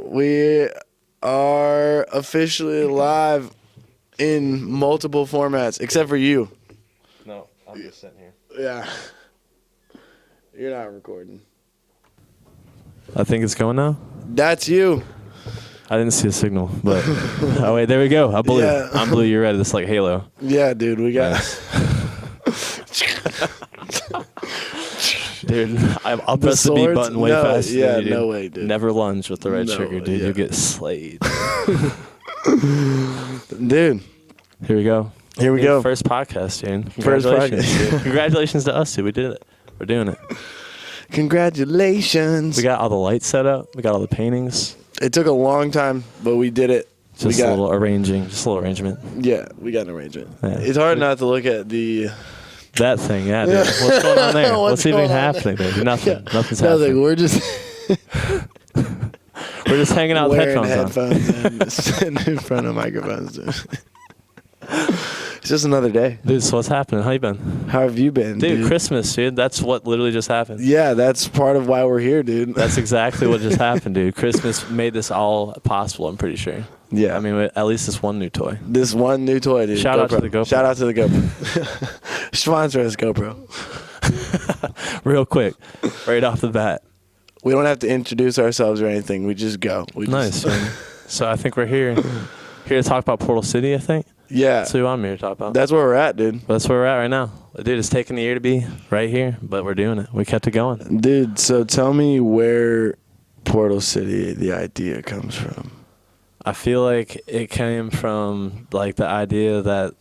We are officially live in multiple formats, except for you. No, I'm just sitting here. Yeah. You're not recording. I think it's going now. That's you. I didn't see a signal, but oh wait, there we go. I'm blue. Yeah. I'm blue. You're red. It's like Halo. Yeah, dude, we got. Nice. Dude, I'll press the B button way faster. Yeah, than you, dude. no way, dude. Never lunge with the right No, trigger, dude. yeah. You get slayed. Dude, Here we go. here we go. First podcast, dude. First Congratulations, podcast. dude. Congratulations to us, dude. We did it. We're doing it. Congratulations. We got all the lights set up. We got all the paintings. It took a long time, but we did it. Just a little arranging. Just a little arrangement. Yeah, we got an arrangement. Yeah. It's hard not to look at the... That thing, yeah, dude. What's going on there? What's What's even going on happening, dude? Nothing. Yeah. Nothing's Nothing. happening. We're just We're just hanging out with wearing headphones on. and sitting in front of microphones. Dude. It's just another day. Dude, so what's happening? How you been? How have you been, Dude, Christmas, dude. That's what literally just happened. Yeah, that's part of why we're here, dude. That's exactly what just happened, dude. Christmas made this all possible, I'm pretty sure. Yeah. I mean, at least this one new toy. This one new toy, dude. Shout out to the GoPro. Shout out to the GoPro. Sponsor us, GoPro. Real quick, right off the bat. We don't have to introduce ourselves or anything. We just go. Nice, man. So I think we're here to talk about Portal City, I think. Yeah. That's what I'm here to talk about. That's where we're at, dude. That's where we're at right now. Dude, it's taken a year to be right here, but we're doing it. We kept it going. Dude, so tell me where Portal City, the idea comes from. I feel like it came from like the idea that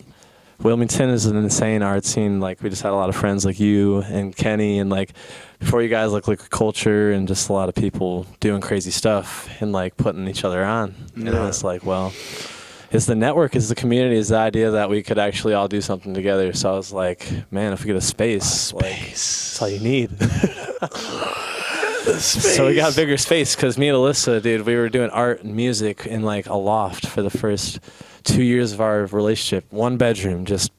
Wilmington is an insane art scene. Like we just had a lot of friends like you and Kenny, and like before you guys, like liquid culture and just a lot of people doing crazy stuff and like putting each other on. And I was like, well, it's the network, it's the community, it's the idea that we could actually all do something together. So I was like, man, if we get a space. Like, that's all you need. So we got a bigger space because me and Alyssa, dude, we were doing art and music in like a loft for the first 2 years of our relationship. One bedroom, just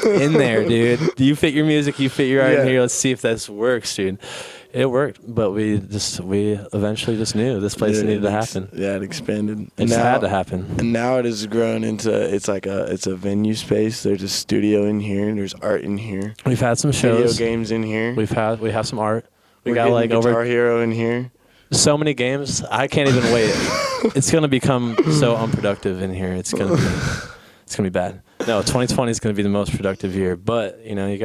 in there, dude. You fit your music, you fit your art in here. Let's see if this works, dude. It worked, but we eventually just knew this place needed to happen. Yeah, it expanded. It just had to happen. And now it has grown into it's a venue space. There's a studio in here, and there's art in here. We've had some shows. Video games in here. We have some art. We got like Guitar Hero in here. So many games. I can't even wait. It's gonna become so unproductive in here. It's gonna be bad. No, 2020 is gonna be the most productive year. But you know,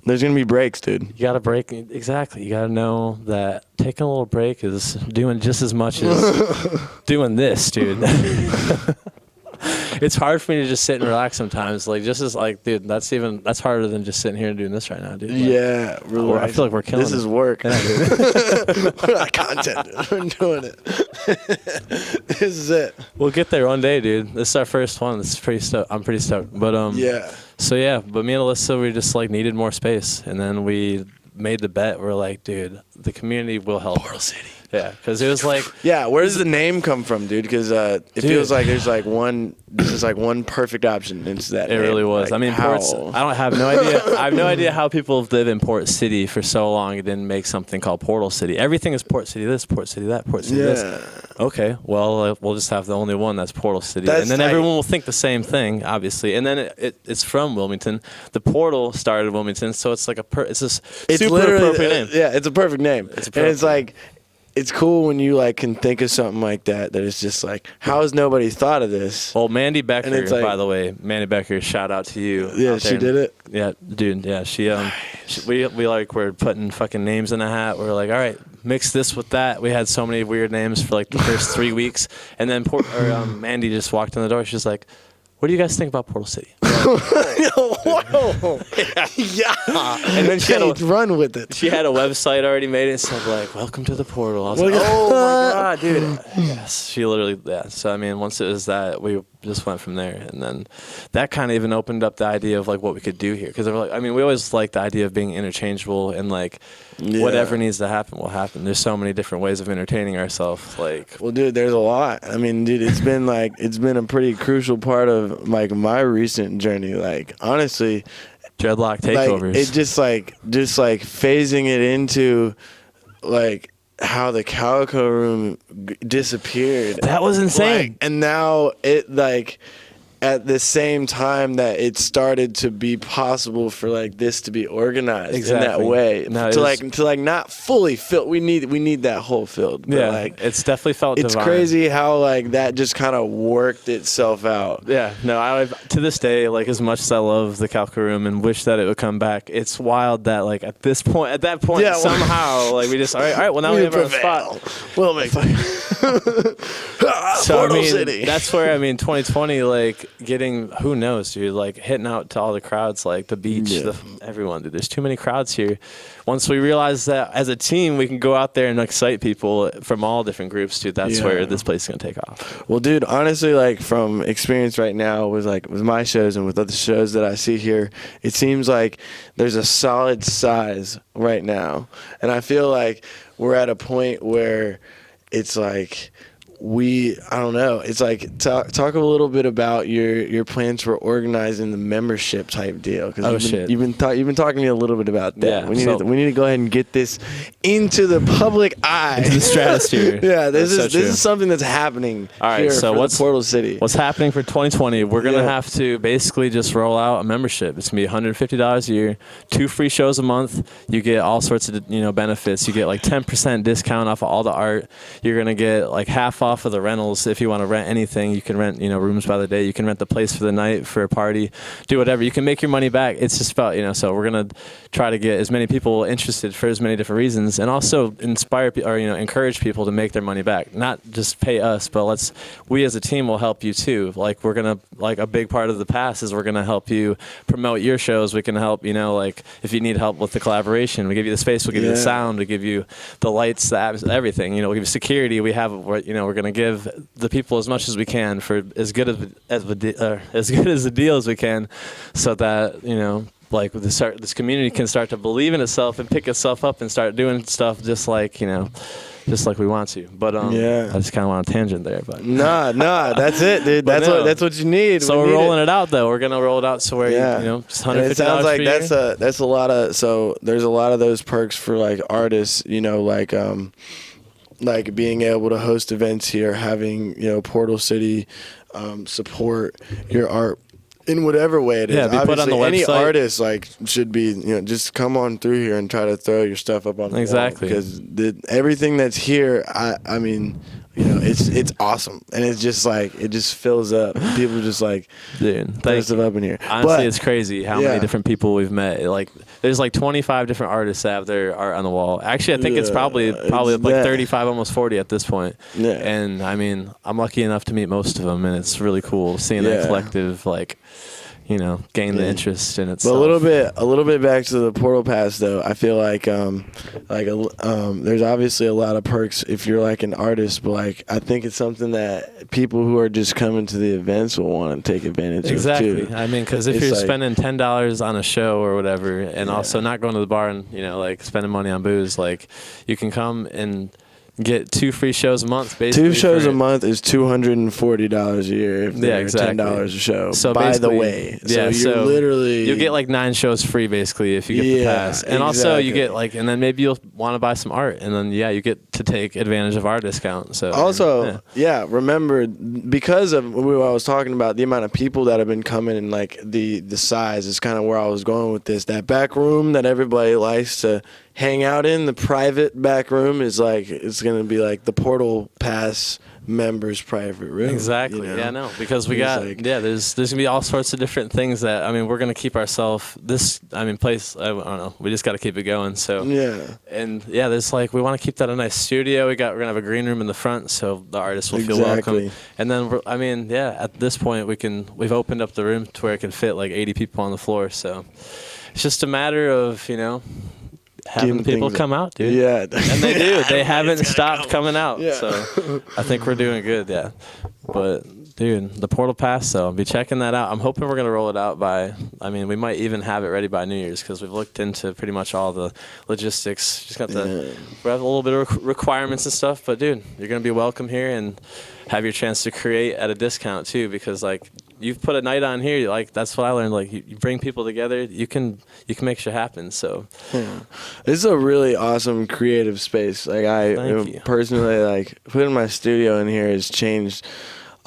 There's gonna be breaks, dude. You gotta break. Exactly. You gotta know that taking a little break is doing just as much as doing this, dude. It's hard for me to just sit and relax sometimes. Like just as like, dude, that's harder than just sitting here and doing this right now, dude. Like, yeah, I feel like we're killing this it. This is work. Yeah, dude. We're not content, dude. We're doing it. This is it. We'll get there one day, dude. This is our first one. This is pretty stoked. I'm pretty stoked. But yeah. So yeah, but me and Alyssa, we just like needed more space, and then we made the bet. We're like, dude, the community will help. Portal City. Yeah, because it was like. Yeah, where does the name come from, dude? Because it feels like there's like one perfect option. It's that. It name. really was. Like, I mean, how? I have no idea. I have no idea how people have lived in Port City for so long and didn't make something called Portal City. Everything is Port City this, Port City that, Port City this. Okay, well, we'll just have the only one that's Portal City. And then everyone will think the same thing, obviously. And then it's from Wilmington. The portal started in Wilmington, so it's like it's super appropriate name. Yeah, it's a perfect name. And it's like, it's cool when you like can think of something like that it's just like, how has nobody thought of this? Well, Mandy Becker, like, by the way, Mandy Becker, shout out to you. Yeah, she did it. Yeah, dude. Yeah, we we're putting fucking names in a hat. We're like, all right, mix this with that. We had so many weird names for like the first 3 weeks, and then Mandy just walked in the door. She's like, what do you guys think about Portal City? Whoa. Yeah. And then she had run with it. She had a website already made. It said like, welcome to the portal. I was like, oh my God, dude. Yes. She literally, yeah. So, I mean, once it was that, we just went from there. And then that kind of even opened up the idea of like what we could do here. Because like, I mean, we always liked the idea of being interchangeable and like whatever needs to happen will happen. There's so many different ways of entertaining ourselves. Like, well, dude, there's a lot. I mean, dude, it's been a pretty crucial part of like my recent journey. Like, honestly, Dredlok takeovers. Like, it just like phasing it into like how the Calico Room disappeared. That was insane. Like, and now it like at the same time that it started to be possible for like this to be organized in that way, no, to like not fully filled. We need that whole filled. But yeah, like it's definitely felt. It's divine. crazy how like that just kind of worked itself out. Yeah, no, I to this day, like as much as I love the Calca Room and wish that it would come back, it's wild that like at that point, somehow like we just all right, well now we have our spot. We'll make So I mean, City. that's where 2020, like getting, who knows, dude, like hitting out to all the crowds, like the beach, everyone, dude. There's too many crowds here. Once we realize that as a team, we can go out there and excite people from all different groups, dude. That's where this place is gonna take off. Well, dude, honestly, like from experience right now with my shows and with other shows that I see here, it seems like there's a solid size right now, and I feel like we're at a point where it's like I don't know. It's like talk a little bit about your plans for organizing the membership type deal. Because you've been talking to me a little bit about that. Yeah, we need to go ahead and get this into the public eye, into the stratosphere. Yeah, this is something that's happening. All right, here so what's Portal City? What's happening for 2020? We're gonna have to basically just roll out a membership. It's gonna be $150 a year, 2 free shows a month. You get all sorts of benefits. You get like 10% discount off of all the art. You're gonna get like half off of the rentals. If you want to rent anything, you can rent rooms by the day. You can rent the place for the night for a party. Do whatever. You can make your money back. It's just about So we're gonna try to get as many people interested for as many different reasons, and also inspire or encourage people to make their money back. Not just pay us, but we as a team will help you too. Like we're gonna a big part of the pass is we're gonna help you promote your shows. We can help like if you need help with the collaboration, we give you the space. We'll give you the sound. We give you the lights, the everything. We'll give you security. We have we're gonna give the people as much as we can for as good as the deal as we can, so that like this community can start to believe in itself and pick itself up and start doing stuff just like we want to. But I just kind of want a tangent there. But nah, that's it, dude. That's what you need. So we're rolling it out though. We're gonna roll it out so where just $150. It sounds like that's a lot of. So there's a lot of those perks for like artists. Like being able to host events here, having Portal City support your art in whatever way it is. Yeah, be put on the website. Any artist should be just come on through here and try to throw your stuff up on the wall, because everything that's here, I mean, it's awesome, and it's just it just fills up. People just throw stuff up in here. Honestly, it's crazy how many different people we've met. There's 25 different artists that have their art on the wall. Actually, I think it's probably 35, almost 40 at this point. Yeah. And I mean, I'm lucky enough to meet most of them, and it's really cool seeing that collective gain the interest in itself. But a little bit back to the Portal Pass though. I feel like there's obviously a lot of perks if you're an artist, but I think it's something that people who are just coming to the events will want to take advantage of too. I mean, because if you're spending $10 on a show or whatever, and also not going to the bar and spending money on booze, you can come and get 2 free shows a month, basically. 2 shows a month is $240 a year if they're $10 a show. So by the way, so you'll get 9 shows free basically if you get the pass, and also you get and then maybe you'll want to buy some art, and then you get to take advantage of our discount. So also remember, because of what I was talking about, the amount of people that have been coming and the size is kind of where I was going with this. That back room that everybody likes to hang out in, the private back room is it's going to be the Portal Pass members' private room. Exactly. Yeah, no, because we got there's going to be all sorts of different things that we're going to keep ourselves place. I don't know. We just got to keep it going. So there's we want to keep that a nice studio. We're going to have a green room in the front, so the artists will feel welcome. And then at this point we've opened up the room to where it can fit 80 people on the floor. So it's just a matter of having people come out, dude. Yeah. And they do. They haven't stopped coming out. Yeah. So I think we're doing good, yeah. But, dude, the Portal Pass, though, be checking that out. I'm hoping we're going to roll it out we might even have it ready by New Year's, because we've looked into pretty much all the logistics. Just got we have a little bit of requirements and stuff. But, dude, you're going to be welcome here and have your chance to create at a discount, too, because, you've put a night on here. Like that's what I learned. Like you bring people together, you can make shit happen. So this is a really awesome creative space. Like Thank you. personally, like putting my studio in here has changed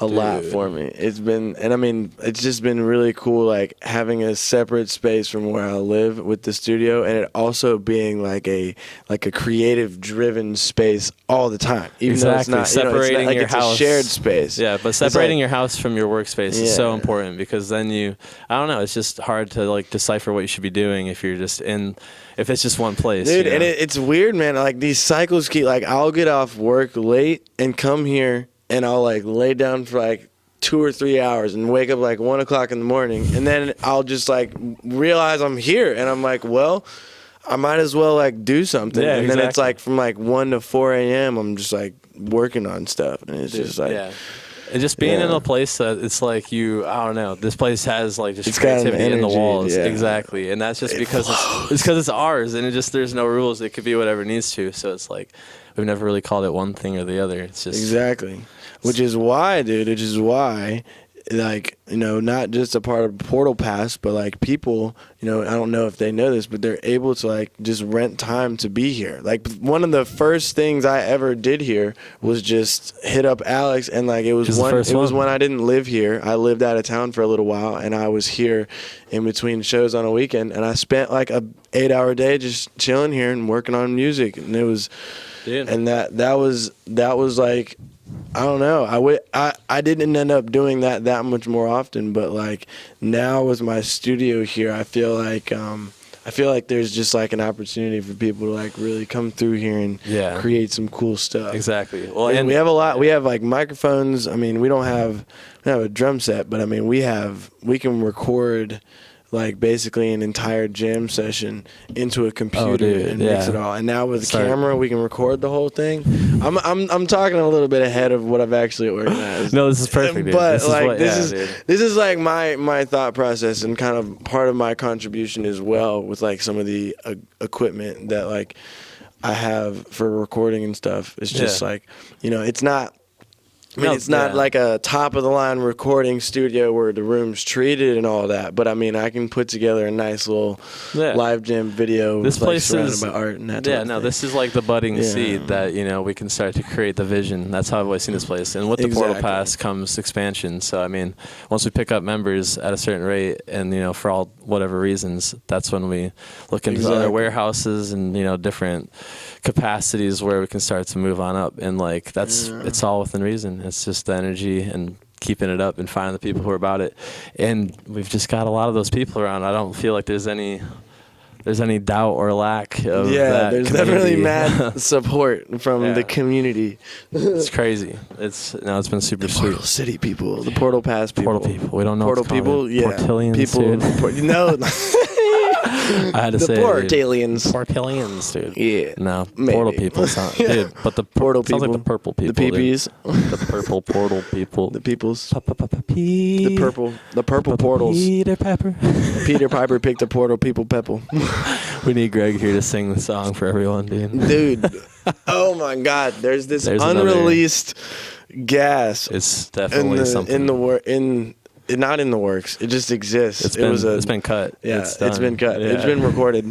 a lot for me. It's been, and I mean, it's just been really cool, like having a separate space from where I live with the studio, and it also being like a creative driven space all the time. Even exactly. though it's not, separating like your it's house. A shared space. Yeah, but separating your house from your workspace is so important, because then I don't know, it's just hard to like decipher what you should be doing if you're just if it's just one place. Dude, you know? and it's weird, man. Like these cycles keep, like I'll get off work late and come here, and I'll like lay down for like 2 or 3 hours and wake up like 1 o'clock in the morning, and then I'll just like realize I'm here, and I'm like, well, I might as well like do something. Yeah, and then it's like from like 1 to 4 a.m. I'm just like working on stuff, and it's just like and just being in a place that it's like I don't know, this place has like just it's got creativity an in the energy, walls. yeah. Exactly. And that's just because it's ours, and there's no rules. It could be whatever it needs to. So it's like we've never really called it one thing or the other. It's just exactly. Which is why, like, you know, not just a part of Portal Pass, but like people, you know, I don't know if they know this, but they're able to like just rent time to be here. Like one of the first things I ever did here was just hit up Alex, and like it was when I didn't live here. I lived out of town for a little while, and I was here in between shows on a weekend, and I spent like a 8-hour day just chilling here and working on music, and it was and that was like, I don't know. I didn't end up doing that much more often, but like now with my studio here, I feel like there's just like an opportunity for people to like really come through here and create some cool stuff. Exactly. Well, and we have a lot. We have like microphones. I mean, we don't have a drum set, but I mean, we can record like basically an entire jam session into a computer and mix it all. And now with the camera, we can record the whole thing. I'm talking a little bit ahead of what I've actually organized. No, this is perfect, dude. But this is like my thought process, and kind of part of my contribution as well with like some of the equipment that like I have for recording and stuff. It's just like, you know, it's not. I mean, it's not like a top-of-the-line recording studio where the room's treated and all that, but I mean, I can put together a nice little live jam video. This place surrounded is by art and that. Yeah, no, this is like the budding seed that, you know, we can start to create the vision. That's how I've always seen this place. And with the Portal Pass comes expansion. So I mean, once we pick up members at a certain rate, and you know, for all whatever reasons, that's when we look into other warehouses and, you know, different capacities where we can start to move on up. And like it's all within reason. It's just the energy and keeping it up and finding the people who are about it. And we've just got a lot of those people around. I don't feel like there's any doubt or lack of that. There's definitely mad support from the community. It's crazy. It's been super the sweet. Portal City people, the Portal Pass people. Portal people. We don't know Portal people. Portillians, people. No. I had to say Portillians. Portillians, dude. Yeah. No, maybe. Portal people sound, dude. But the Portal sounds people. like the purple people. The peepees. The purple portal people. The peoples. The The purple portals. Peter Pepper. Peter Piper picked the portal people pepple. We need Greg here to sing the song for everyone, dude. Dude. Oh my God. There's unreleased gas. It's definitely something not in the works. It just exists. It's been cut. Yeah, it's been cut. Yeah. It's been recorded.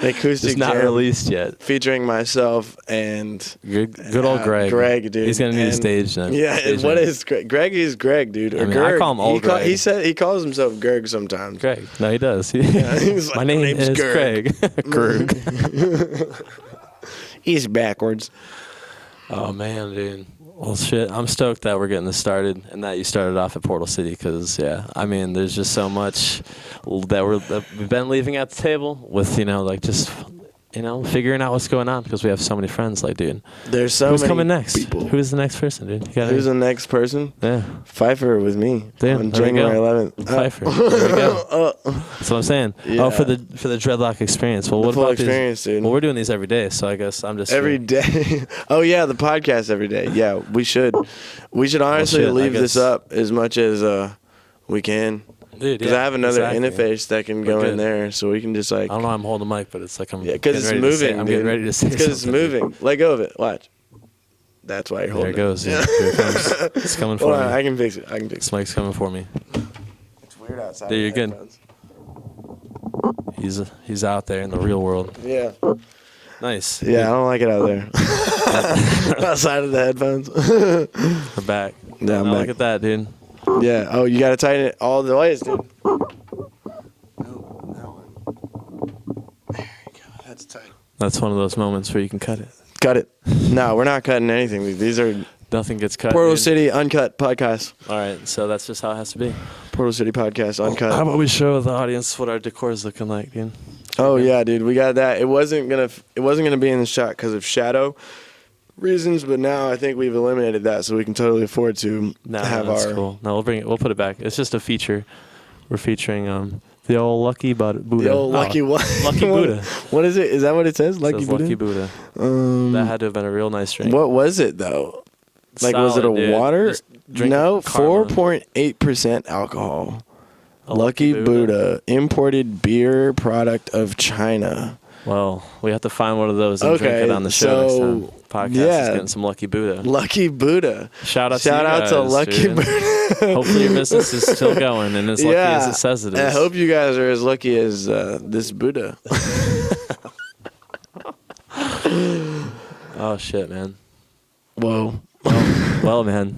An acoustic it's not jam released yet. Featuring myself and good old Greg. Greg, dude. He's gonna need a stage now. Yeah, what is Greg? Greg is Greg, dude. Or I call him old Greg. He calls himself Gerg sometimes. Greg. No, he does. He's like, my name is Greg. Greg. He's backwards. Oh man, dude. Well, shit, I'm stoked that we're getting this started and that you started off at Portal City because, I mean, there's just so much that we've been leaving at the table with, you know, like just, you know, figuring out what's going on because we have so many friends. Like, dude, there's so who's many coming next? People. Who's the next person, dude? Who's the next person? Yeah. Pfeiffer with me on January 11th. Pfeiffer. There we go. That's what I'm saying. Yeah. Oh, for the Dredlok experience. Well, what about experience, dude? Well, we're doing these every day, so I guess I'm just every day. Oh yeah, the podcast every day. Yeah, we should honestly leave this up as much as we can. Because I have another interface that can go in there, so we can just like. I don't know. I'm holding the mic, but it's like I'm. Yeah, because it's moving. I'm getting ready to say. Because it's moving. Let go of it. Watch. That's why you're There holding it goes. Yeah. Here it comes. It's coming for Hold me. on, I can fix it. This mic's coming for me. It's weird outside. There, you're good. Headphones. He's out there in the real world. Yeah. Nice. Yeah, I don't like it out there. Outside of the headphones. We're back. Yeah, I'm Now back. look at that, dude. Yeah. Oh, you got to tighten it all the ways, dude. No, that one. There you go. That's tight. That's one of those moments where you can cut it. Cut it. No, we're not cutting anything. These are Nothing gets cut. Portal dude. City Uncut podcast. All right, so that's just how it has to be. Portal City podcast Uncut. How about we show the audience what our decor is looking like, dude? Oh yeah, dude, we got that. It wasn't gonna be in the shot because of shadow reasons, but now I think we've eliminated that, so we can totally afford to have that's our. cool. No, we'll put it back. It's just a feature. We're featuring the old Lucky Buddha. The old Lucky what? Lucky Buddha. What is it? Is that what it says? Lucky Buddha. Lucky Buddha. That had to have been a real nice drink. What was it though? Like, was it a Solid, dude. water? Just drink No, Karma. 4.8% alcohol. A Lucky Buddha, imported beer product of China. Well, we have to find one of those and drink it on the show next time. Podcast is getting some Lucky Buddha. Lucky Buddha. Shout out to to Lucky dude. Buddha. Hopefully your business is still going and as lucky as it says it is. I hope you guys are as lucky as this Buddha. Oh shit, man. Whoa. Well, man.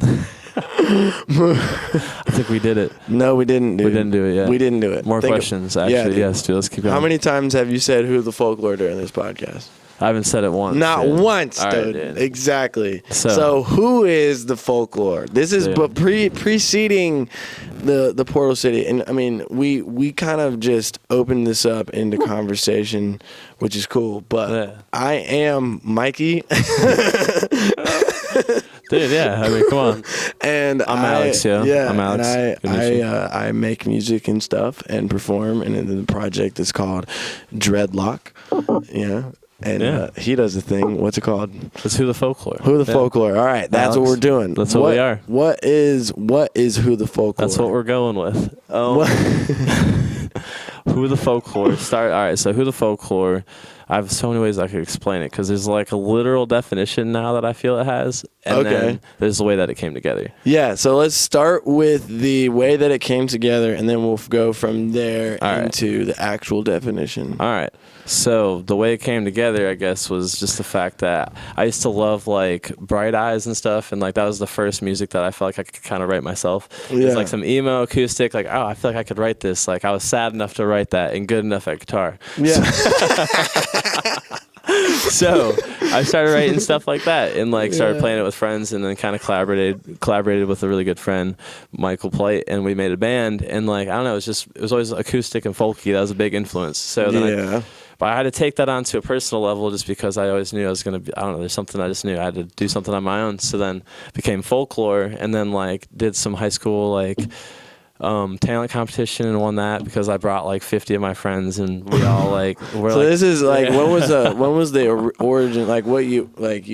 I think we did it. No, we didn't do it. We didn't do it yet. We didn't do it. More questions, actually. dude. Yes, dude. Let's keep going. How many times have you said "Who the Folklore" during this podcast? I haven't said it once. Not dude. once, All right, dude. Exactly. So- So who is the Folklore? This is Dude. but preceding the Portal City, and I mean we kind of just opened this up into conversation, which is cool. But Yeah. I am Mikey, Dude, yeah. I mean, come on. and I'm Alex, yeah. I'm Alex. Good to meet And you. I make music and stuff and perform, and then the project is called Dredlok. Yeah. And Yeah. he does a thing. What's it called? It's Who the Folklore. Who the Yeah. Folklore. All right, that's Alex, what we're doing. that's what we are. What is Who the Folklore? That's what we're going with. What- Who the Folklore. All right, so Who the Folklore. I have so many ways I could explain it because there's like a literal definition now that I feel it has. And then there's the way that it came together. Yeah, so let's start with the way that it came together, and then we'll go from there All right. into the actual definition. All right. So the way it came together, I guess, was just the fact that I used to love like Bright Eyes and stuff, and like that was the first music that I felt like I could kind of write myself. It Yeah. was like some emo acoustic, like I feel like I could write this. Like I was sad enough to write that and good enough at guitar. Yeah. So I started writing stuff like that and like started Yeah. playing it with friends and then kind of collaborated with a really good friend, Michael Plight, and we made a band. And like I don't know, it was always acoustic and folky. That was a big influence. So then but I had to take that on to a personal level just because I always knew I was going to be, I don't know, there's something I just knew I had to do something on my own. So then became Folklore and then like did some high school like talent competition and won that because I brought like 50 of my friends and we all like were So like, this is like when was the origin, like what you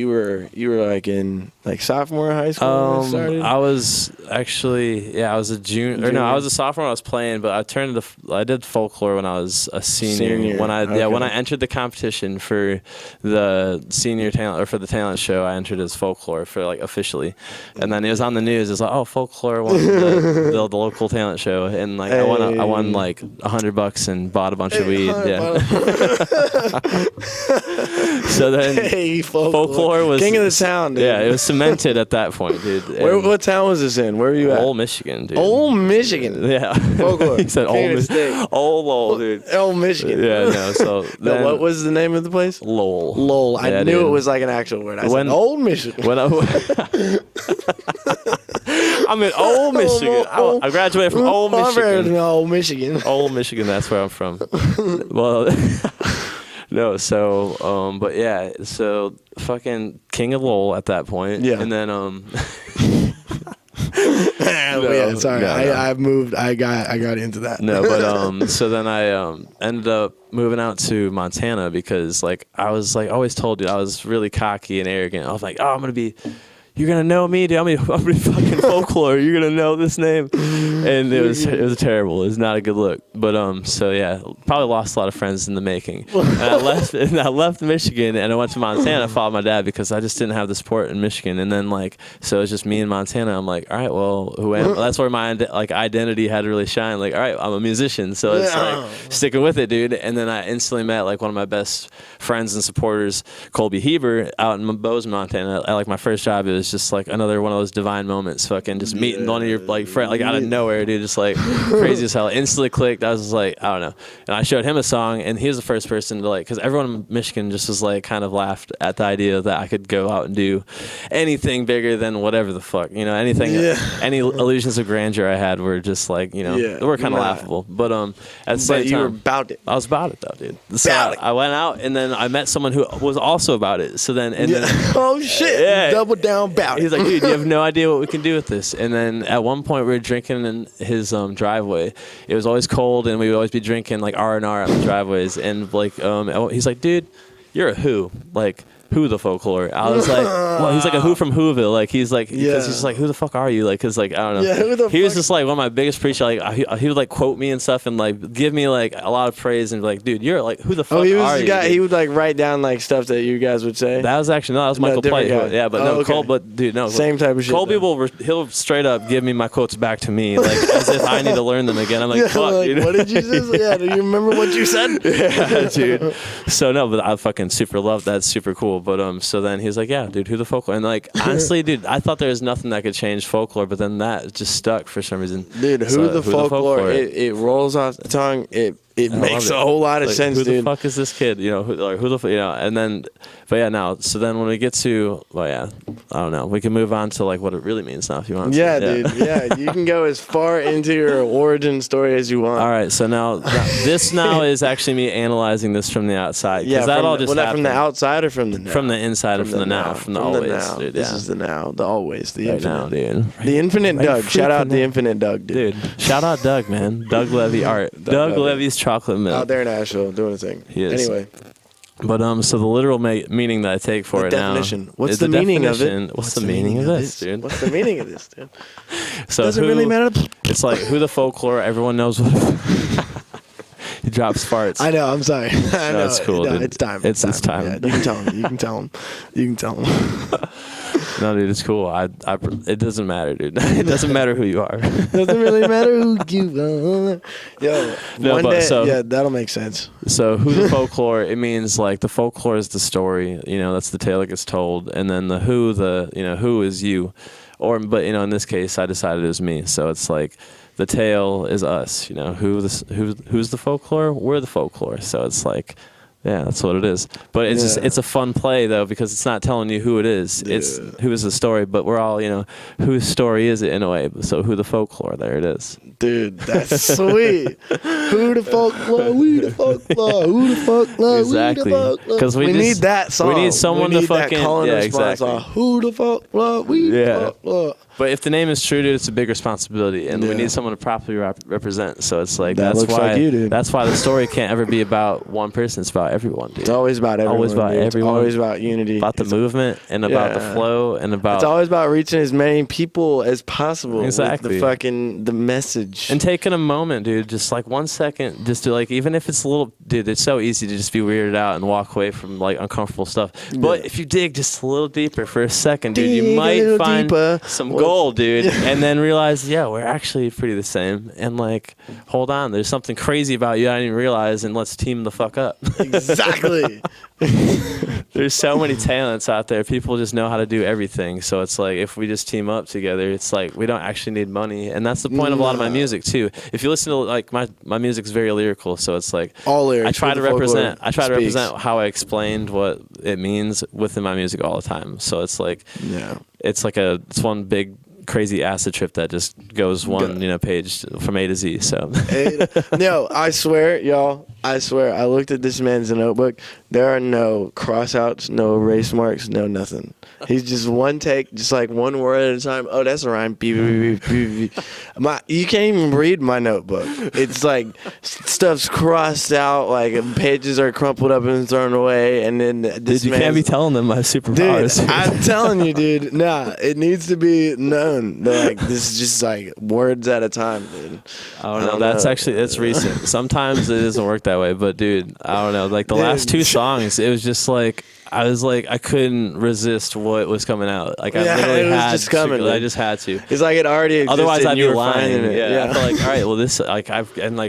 were like in like sophomore high school when it started? I was actually I was a junior. Or no, I was a sophomore when I was playing, but I did Folklore when I was a senior. When I entered the competition for the senior talent or for the talent show, I entered as Folklore for like officially, and then it was on the news. It's like, oh, Folklore won the local talent show, and like I won like $100 and bought a bunch of weed. Yeah. So then Folklore was king of the town, dude. Yeah, it was cemented at that point, dude. What town was this in? Where were you at? Old Michigan, dude. Old Michigan. Yeah. Folklore. He said King of the state. Old, dude. Old Michigan. Yeah, no. So then, What was the name of the place? Lowell. Lowell. I Yeah, knew dude. it was like an actual word. I When- said Old Michigan. When I'm in Old Michigan. I graduated from Old Michigan. Old Michigan. Old Michigan, that's where I'm from. Well, no, so, but yeah, so fucking King of Lowell at that point. Yeah. And then, Sorry, no. I moved. I got into that. No, but so then I ended up moving out to Montana because like I was like always told you I was really cocky and arrogant. I was like, oh, you're gonna know me, dude. I'm gonna be fucking Folklore. You're gonna know this name. and it was terrible. It was not a good look. But so yeah, probably lost a lot of friends in the making. And I left Michigan and I went to Montana. I followed my dad because I just didn't have the support in Michigan. And then so it's just me in Montana. I'm like, all right, well, who am I? That's where my identity had to really shine. Like, all right, I'm a musician, so it's like sticking with it, dude. And then I instantly met one of my best friends and supporters, Colby Heber, out in Bozeman, Montana. At my first job, it was just another one of those divine moments. Fucking just meeting one of your friend out of nowhere, dude. Just crazy as hell. Instantly clicked. I was just I don't know. And I showed him a song, and he was the first person to because everyone in Michigan just was kind of laughed at the idea that I could go out and do anything bigger than whatever the fuck, anything, any illusions of grandeur I had were just they were kind of laughable. But at the same time, you were about it. I was about it though, dude. So I went out, and then I met someone who was also about it. So then, oh shit, yeah, double down about it. He's like, dude, you have no idea what we can do with this. And then at one point we were drinking in his driveway. It was always cold, and we would always be drinking R&R on the driveways. And he's like, dude, you're a Who, Whothefolklohr. I was like, well, he's like a Who from Whoville. Because he's just who the fuck are you? Because I don't know. Yeah, who the he was fuck? just one of my biggest preachers. He would quote me and stuff and give me a lot of praise and dude, you're who the fuck he was are the you? guy. Dude? He would write down stuff that you guys would say. That was actually that was Michael different Plight. guy. Yeah, but okay. Cole. But dude, no, same type of shit. Colby he'll straight up give me my quotes back to me as if I need to learn them again. I'm like, fuck, dude. What did you say? Yeah, do you remember what you said? Yeah, dude. So no, but I fucking super love that. It's super cool. But so then he's like, yeah, dude, Whothefolklohr. And honestly, dude, I thought there was nothing that could change folklore, but then that just stuck for some reason. Dude, Whothefolklohr, it rolls off the tongue. It makes a whole lot of sense, dude. Who the fuck is this kid? Who the fuck, and then, but yeah, now, so then when we get to, well, yeah, I don't know. We can move on to what it really means now if you want to. Yeah, dude. Yeah, you can go as far into your origin story as you want. All right, so now this is actually me analyzing this from the outside. Yeah, that all just from the outside or from the now? From the inside or from the now, from the always, now. dude. This is the now, the always, the right infinite. Now, dude. The infinite Doug. Shout out the infinite Doug, dude. Shout out Doug, man. Doug Levy art. Doug Levy's chocolate milk. Out there in Asheville doing a thing. He is. Anyway. But so the literal meaning that I take for the it definition. now. What's the meaning of it? What's the meaning of this, dude? What's the meaning of this, dude? So doesn't really matter. It's Whothefolklohr. Everyone knows what. He drops farts. I know. I'm sorry. I know. It's cool. No, dude. it's time. It's time. Yeah, you can tell him. You can tell him. You can tell him. No, dude, it's cool. It doesn't matter, dude. It doesn't matter who you are. Doesn't really matter who you are. Yo, one day, yeah, that'll make sense. So Whothefolklohr, it means the folklore is the story. That's the tale that gets told, and then the who, who is you, but in this case, I decided it was me. So it's the tale is us. Who's the folklore? We're the folklore. So it's yeah, that's what it is. But it's just it's a fun play though because it's not telling you who it is. It's who is the story, but we're all whose story is it in a way. So Whothefolklohr, there it is. Dude, that's sweet. Whothefolklohr, Whothefolklohr, exactly. Because we need that song. We need someone to fucking exactly. Whothefolklohr, Whothefolklohr. But if the name is true, dude, it's a big responsibility, and we need someone to properly represent. So it's that's why that's why the story can't ever be about one person. It's about everyone, dude. It's always about everyone. Always about everyone. It's always about unity. About the movement and about the flow and about. It's always about reaching as many people as possible. Exactly. With the message. And taking a moment, dude, just 1 second, just to even if it's a little, dude, it's so easy to just be weirded out and walk away from uncomfortable stuff. But if you dig just a little deeper for a second, dude, you might find some gold, dude, and then realize, we're actually pretty the same. And hold on, there's something crazy about you I didn't even realize, and let's team the fuck up. Exactly. There's so many talents out there. People just know how to do everything. So it's if we just team up together, it's we don't actually need money. And that's the point of a lot of my music too. If you listen to my music's very lyrical, so it's all lyrics. I try to represent how I explained what it means within my music all the time. So it's it's one big crazy acid trip that just goes one page from A to Z. So no, I swear, y'all, I swear, I looked at this man's notebook. There are no crossouts, no erase marks, no nothing. He's just one take, just like one word at a time. Oh, that's a rhyme. Beep, beep, beep, beep, beep. You can't even read my notebook. It's like stuff's crossed out, like pages are crumpled up and thrown away, and then this Dude, you can't be telling them my superpowers. Dude, I'm telling you, dude. Nah, it needs to be known that like this is just like words at a time, dude. I don't know. It's recent. Sometimes it doesn't work that way, but dude, I don't know. Like the last 2 songs, it was just like I couldn't resist what was coming out. Like I literally had just coming. I just had to. It's like it already existed. Otherwise, I'd be lying. It. Yeah, I felt like, all right, well, this like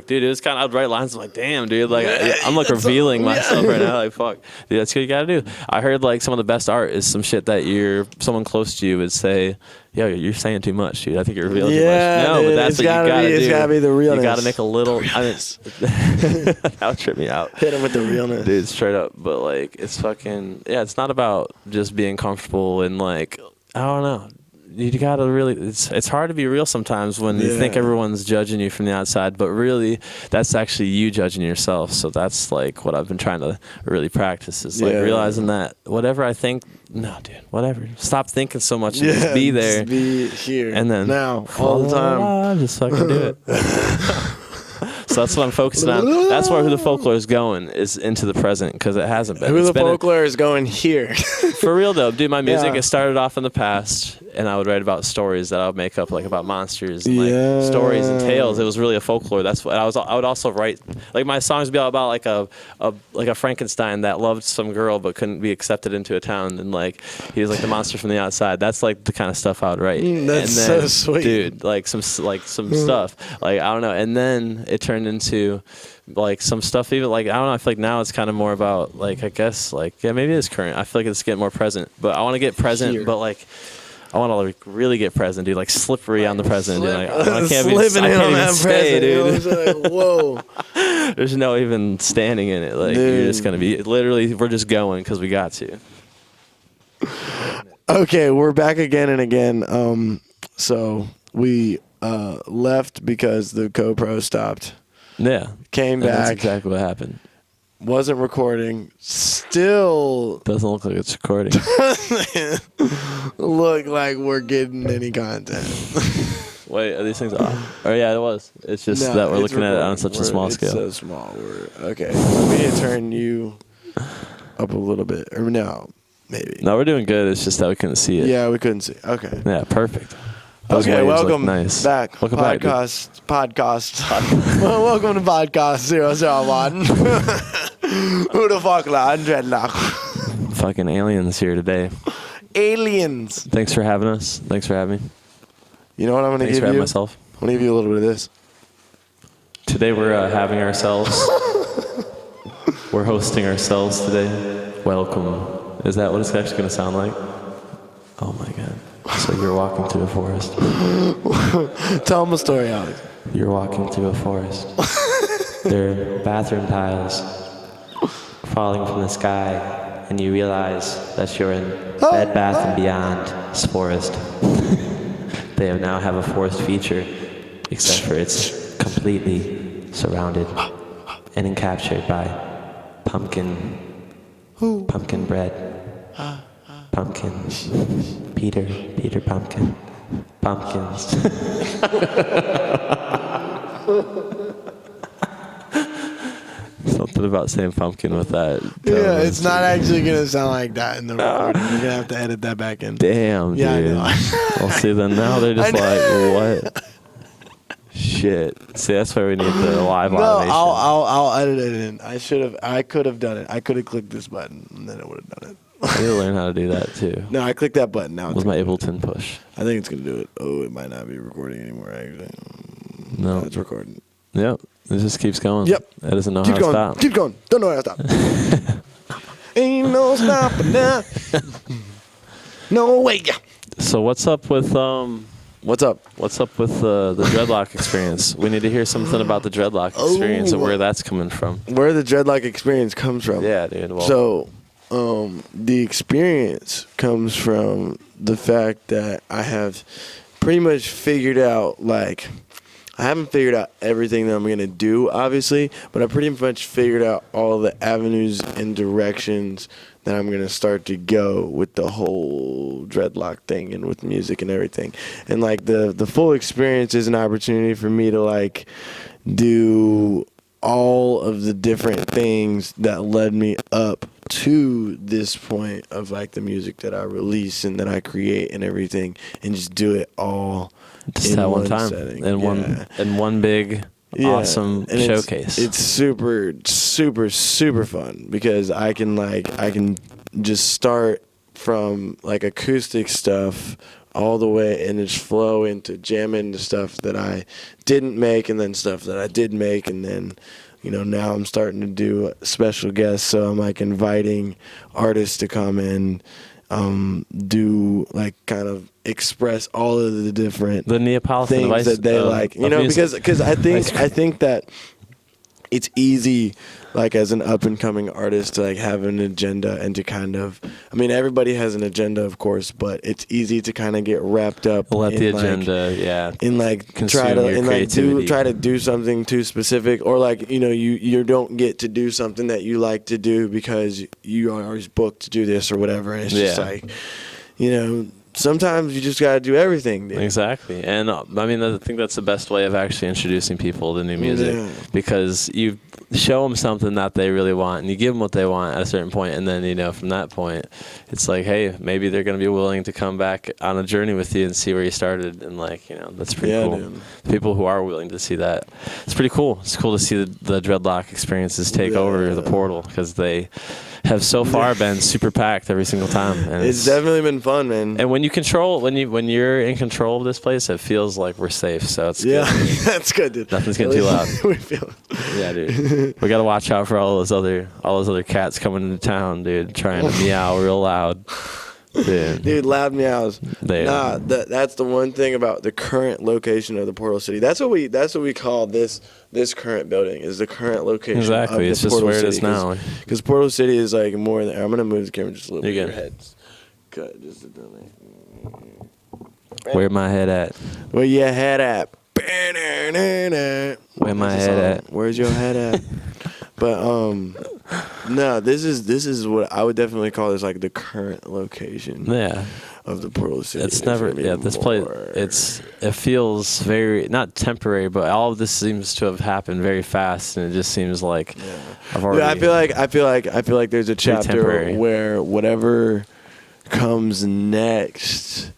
dude, it was kind of. I'd write lines. I'm like, damn, dude, like I'm like revealing myself right now. Like, fuck, dude, that's what you gotta do. I heard like some of the best art is some shit that someone close to you would say. Yo, you're saying too much, dude. I think you're revealing too much. No, dude, but that's what you gotta do. It's gotta be the realness. You gotta make a little. That would trip me out. Hit him with the realness, dude. Straight up. But like, it's fucking. Yeah, it's not about just being comfortable and like, I don't know. You gotta really. It's hard to be real sometimes when you think everyone's judging you from the outside, but really, that's actually you judging yourself. So that's like what I've been trying to really practice is like realizing that whatever I think. No, dude, whatever. Stop thinking so much and just be there. Just be here. And then now, all the time. Just fucking do it. So that's what I'm focusing on. That's where Whothefolklohr is going, is into the present, because it hasn't been. Whothefolklohr is going here. For real, though. Dude, my music, it started off in the past, and I would write about stories that I would make up, like about monsters and like stories and tales. It was really a folklore. That's what I would also write. Like my songs would be all about like a Frankenstein that loved some girl but couldn't be accepted into a town, and like he was like the monster from the outside. That's like the kind of stuff I would write. That's so sweet, dude. Like some stuff. Like I don't know. And then it turned into like some stuff even like I don't know, I feel like now it's kind of more about like I guess like maybe it's current. I feel like it's getting more present, but I want to get present here. But like I want to like really get present, dude. Like slippery on the present, dude. Like, I can't even stay, dude. Like, whoa. There's no even standing in it. Like you're just gonna be literally. We're just going because we got to. Okay, we're back again and again. So we left because the GoPro stopped. Yeah. Came back. That's exactly what happened. Wasn't recording. Still doesn't look like it's recording. Look like we're getting any content. Wait, are these things off? Oh yeah, it was. It's just that we're looking at it on such a small scale. It's so small. Okay. We need to turn you up a little bit. Or no, maybe. No, we're doing good. It's just that we couldn't see it. Yeah, we couldn't see. Okay. Yeah, perfect. Okay, welcome back. Welcome podcast. Well, welcome to podcast 001. Whothefolklohr and Dredlok. Fucking aliens here today. Aliens. Thanks for having us. Thanks for having me. You know what I'm going to give you? Thanks for having myself. I'm going to give you a little bit of this. Today we're having ourselves. We're hosting ourselves today. Welcome. Is that what it's actually going to sound like? Oh my God. So you're walking through a forest. Tell them a story, Alex. You're walking through a forest. There are bathroom tiles falling from the sky, and you realize that you're in Bed Bath & Beyond's forest. They now have a forest feature, except for it's completely surrounded and encaptured by pumpkin bread, pumpkins, Peter Pumpkin, pumpkins. Something about saying pumpkin with that. Yeah, it's not actually going to sound like that in the recording. You're going to have to edit that back in. Damn, dude. Yeah, I know. Well, see, then now they're just like, what? Shit. See, that's why we need the live automation. I'll edit it in. I could have done it. I could have clicked this button, and then it would have done it. I need to learn how to do that, too. No, I clicked that button. Now was my Ableton push. I think it's going to do it. Oh, it might not be recording anymore, actually. No. It's recording. Yep. It just keeps going. Yep. It doesn't know how to stop. Keep going. Don't know how to stop. Ain't no stopping now. No way. So what's up with What's up? What's up with the Dredlok experience? We need to hear something about the Dredlok experience and where that's coming from. Where the Dredlok experience comes from. Yeah, dude. Well, so, the experience comes from the fact that I have pretty much figured out, like, I haven't figured out everything that I'm gonna do, obviously, but I pretty much figured out all the avenues and directions that I'm gonna start to go with the whole Dredlok thing and with music and everything. And like the full experience is an opportunity for me to like do all of the different things that led me up to this point of like the music that I release and that I create and everything, and just do it all just in at one one time, setting. in one big awesome And showcase. It's super, super, super fun because I can just start from like acoustic stuff all the way and just flow into jam into stuff that I didn't make, and then stuff that I did make, and then now I'm starting to do special guests, so I'm like inviting artists to come and do like kind of express all of the different Neapolitan things that they like, because I think that it's easy, like as an up and coming artist, to like have an agenda and to kind of, I mean, everybody has an agenda, of course, but it's easy to kind of get wrapped up in the agenda, in like try to do something too specific, or like you don't get to do something that you like to do because you are always booked to do this or whatever, and it's just like sometimes you just gotta do everything, dude. Exactly. And I mean, I think that's the best way of actually introducing people to new music, because you show them something that they really want, and you give them what they want at a certain point, and then from that point it's like, hey, maybe they're going to be willing to come back on a journey with you and see where you started, and that's pretty cool. Dude. People who are willing to see that, it's pretty cool. It's cool to see the Dredlok experiences take over the portal, because they have so far been super packed every single time, and it's definitely been fun, man. And when you're in control of this place, it feels like we're safe, so it's good. That's good, dude. Nothing's getting too loud. We feel yeah, dude. We gotta watch out for all those other cats coming into town, dude, trying to meow real loud. Dude, loud meows. That's the one thing about the current location of the Portal City. That's what we call this current building, is the current location. Exactly. Of it's the just Portal where City, it is now. Because Portal City is like more than. I'm gonna move the camera just a little bit. You're Your good. head. Cut just a little bit. Where my head at? Where your head at? Where my head at? Where's your head at? But no, this is what I would definitely call this like the current location. Of the Portal City. It's never this place. It feels very not temporary, but all of this seems to have happened very fast, and it just seems like I've already. I feel like there's a chapter where whatever comes next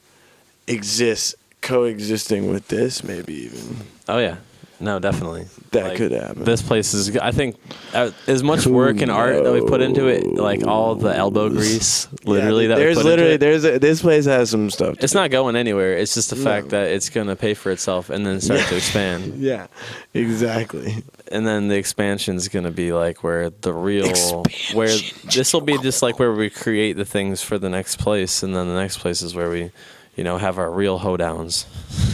exists coexisting with this, maybe even. Oh yeah. No, definitely. That could happen. This place is, I think, as much work and art that we put into it, like all the elbow grease, literally that we put into it. This place has some stuff. It's not going anywhere. It's just the fact that it's going to pay for itself and then start to expand. Yeah, exactly. And then the expansion is going to be like where this will be just like where we create the things for the next place, and then the next place is where we have our real hoedowns.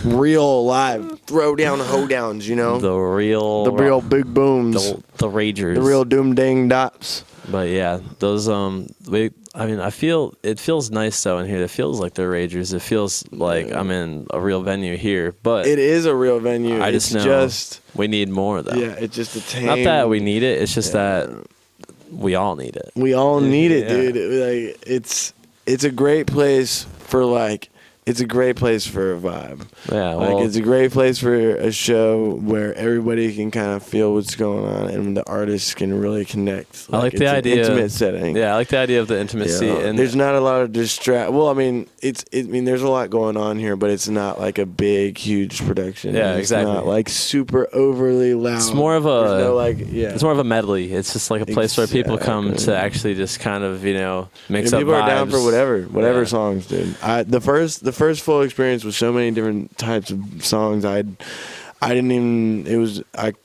Real live throwdown hoedowns, The real big booms. The ragers. The real doom dang dots. But yeah, those I feel it feels nice though in here. It feels like the ragers. It feels like I'm in a real venue here. But it is a real venue. I just know we need more though. Yeah, it's just a tame. Not that we need it, it's just that we all need it. We all need it, dude. Like it's a great place for it's a great place for a vibe. Yeah, it's a great place for a show where everybody can kind of feel what's going on and the artists can really connect. I like the idea. Intimate setting. Yeah, I like the idea of the intimacy. And there's not a lot of Well, I mean, there's a lot going on here, but it's not like a big, huge production. Yeah, exactly. It's not like super overly loud. It's more of it's more of a medley. It's just like a place where people come to actually just kind of mix up. People vibes. are down for whatever songs, dude. The first full experience with so many different types of songs. I've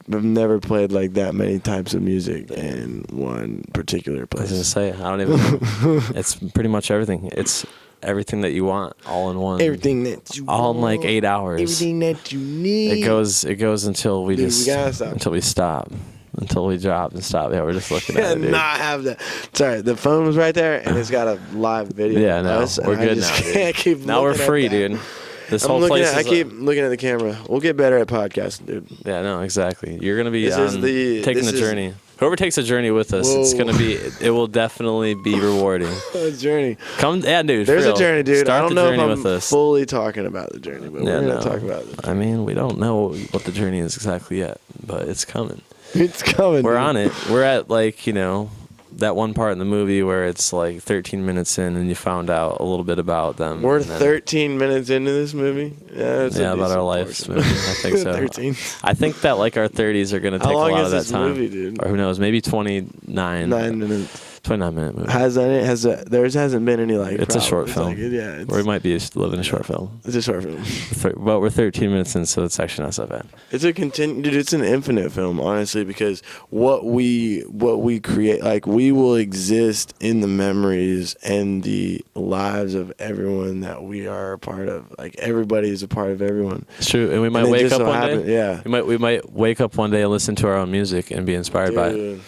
never played like that many types of music in one particular place. I was gonna say, I don't even know. It's pretty much everything. It's everything that you want all in one. Everything that you all want. in like 8 hours. Everything that you need. It goes until we until we stop. Until we drop and stop. Yeah, we're just looking at it. Not have that. Sorry, the phone was right there, and it's got a live video. Yeah, no, we're good now. Can't keep now we're free, dude. This whole place is I keep looking at the camera. We'll get better at podcasting, dude. Yeah, no, exactly. You're gonna be taking the journey. Whoever takes the journey with us, it will definitely be rewarding. A journey. Come, yeah, dude. There's a journey, dude. Start I don't the know if journey I'm with us. fully talking about the journey, but we're gonna talk about it. I mean, we don't know what the journey is exactly yet, but it's coming. It's coming. We're dude. on it. We're at that one part in the movie where it's like 13 minutes in and you found out a little bit about them. We're 13 minutes into this movie. Yeah, about our lives movie. I think so. 13. I think that like our 30s are going to take a lot of that time. Movie, dude? Or who knows? Maybe 29. 9 minutes. 29-minute movie. Theirs hasn't been any like. It's a short film. Or we might be living a short film. It's a short film. But we're 13 minutes in, so it's actually not so bad. It's dude. It's an infinite film, honestly, because what we create, like we will exist in the memories and the lives of everyone that we are a part of. Like everybody is a part of everyone. It's true, and we might wake up one day. Yeah, we might wake up one day and listen to our own music and be inspired by it.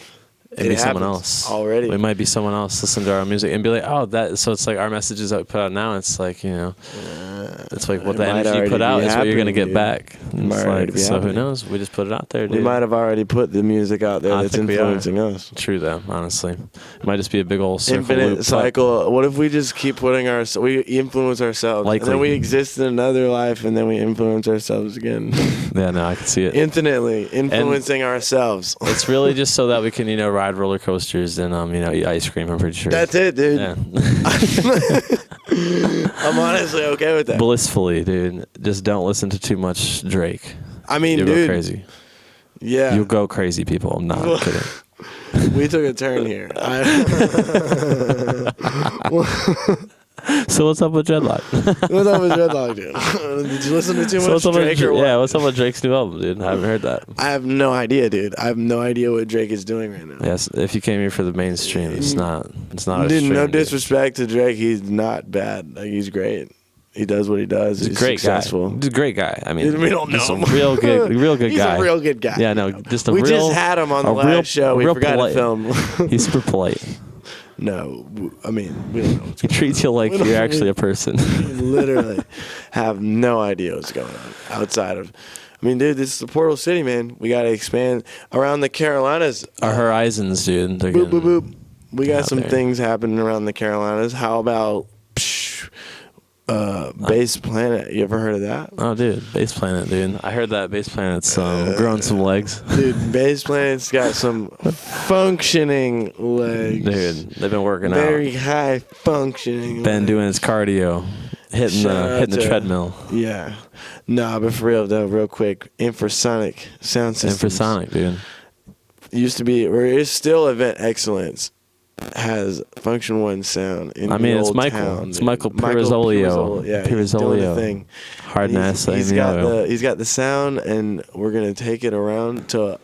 And be someone else already. We might be someone else, listen to our music and be like, oh, that. So it's like our messages that we put out now. It's like it's like what the energy you put out is what you're gonna get back. It's like, so who knows? We just put it out there, dude. We might have already put the music out there that's influencing us. True, though. Honestly, it might just be a big old circle infinite loop, cycle. What if we just keep putting we influence ourselves, and then we exist in another life, and then we influence ourselves again? Yeah, no, I can see it. Infinitely influencing ourselves. It's really just so that we can, ride roller coasters and eat ice cream. I'm pretty sure. That's it, dude. Yeah. I'm honestly okay with that. Blissfully, dude. Just don't listen to too much Drake. I mean, You'll dude. go crazy. Yeah. You'll go crazy, people. I'm not kidding. We took a turn here. So what's up with Dredlok? What's up with Dredlok, dude? Did you listen to too much Drake or what? Yeah, what's up with Drake's new album, dude? I haven't heard that. I have no idea, dude. I have no idea what Drake is doing right now. Yes, if you came here for the mainstream, it's not Dude, no disrespect to Drake. He's not bad. Like, he's great. He does what he does. He's a great successful guy. He's a great guy. I mean, we don't know him. Real good guy. He's a real good guy. Yeah, no, just a we real. We just had him on the last show. We forgot to film. He's super polite. No, I mean, we don't know. He treats you like you're actually a person. We literally have no idea what's going on outside of. I mean, dude, this is the Portal City, man. We got to expand around the Carolinas. Our horizons, dude. They're boop, boop, boop. We got some things happening around the Carolinas. How about Base Planet? You ever heard of that? Oh, dude, Base Planet, dude. I heard that Base Planet's growing some legs. Dude, Base Planet's got some functioning legs. Dude, they've been working Very high functioning. Been doing his cardio, hitting the treadmill. Yeah. Nah, but for real though, real quick, Infrasonic sound system. Infrasonic, dude. Used to be, or is still Event Excellence. Has Function One sound in the it's old Michael. town, it's Michael Pirozzolio. Yeah, Pirozzolio. he's doing the thing. Hard ass. He's got the sound, and we're gonna take it around to